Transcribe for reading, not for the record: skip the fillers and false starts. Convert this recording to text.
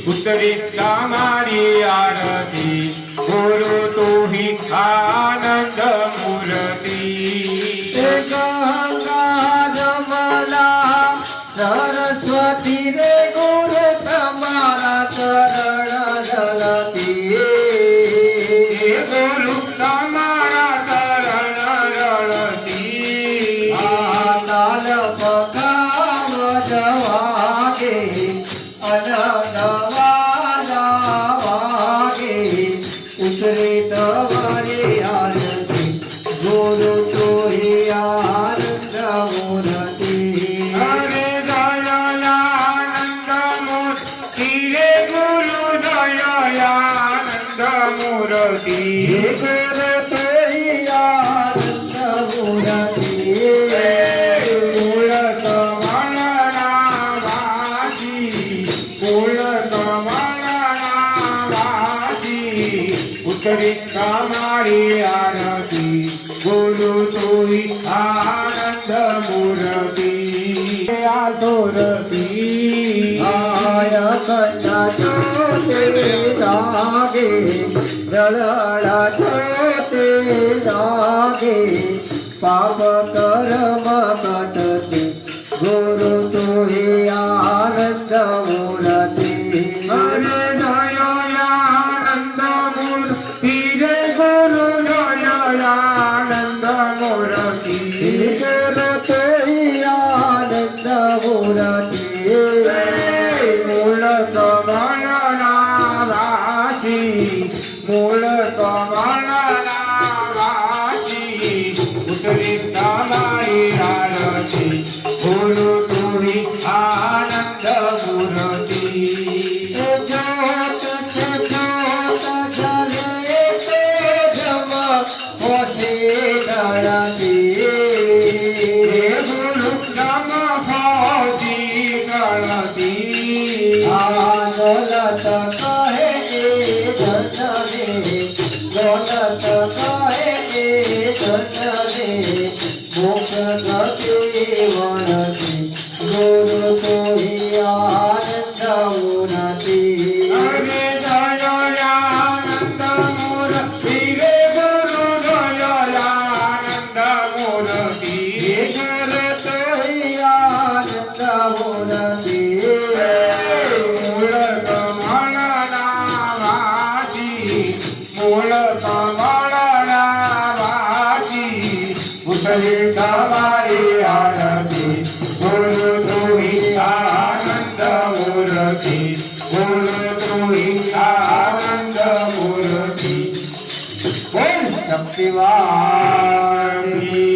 ઉતરી તમારી આરતી ગુરુ તું હિ આનંદ મૂર્તિ ગંગા જમલા સરસ્વતી રે ગુરુ તમારા ચરણ જલતી ગુરુ તમારા ચરણ રળતી આનંદ પગાવ જવાગે અનંદવાલા વાગે ઉતરે તમારી આરતી ગુરુ તોહી આનંદ મૂર્તિ હરે દયાનંદ મૂર્તિ રે ગુરુ દયાનંદ મૂર્તિ ગુરુ તોહી આનંદ મૂર્તિ કુળ કમળના વાસી કુળ કમળના વાસી ઉતરી તમારી આરતી ગુરુ તુઈ આનંદ મૂર્તિ આસુરતી આય કન્યા ચોતે લાગે રળડા ચોતે લાગે પાપ કર્મ કટતે ગુરુ તુહી આનંદ મૂર્તિ હરે દયાનંદ મૂર્તિ રે ગુરુ દયાનંદ મૂર્તિ ગુરુ તુહી આનંદ મૂર્તિ મૂળ કમળના વાસી મૂળ કમળના વાસી ઉતરી તમારી આરતી ગુરુ તુરી આનંદ મૂર્તિ જોત જલે તે જમ હોશે દળતી ગુરુ નમ હોતી ગણતી આનલત કહે એ જનને ગોલત કહે એ જનને મુખ ગતિ વણતી ગુરુ તોહી આનંદ મૂર્તિ હરે દયાનંદ મૂર્તિ રે ગુરુ દયાનંદ મૂર્તિ ગુરુ તોહી આનંદ મૂર્તિ મૂળ કમળના વાસી મૂળ કમળના વાસી ઉતરી તમારી આરતી ગુરુ તુઈ આનંદ મૂર્તિ ગુરુ તુઈ આનંદ મૂર્તિ શક્તિવાળી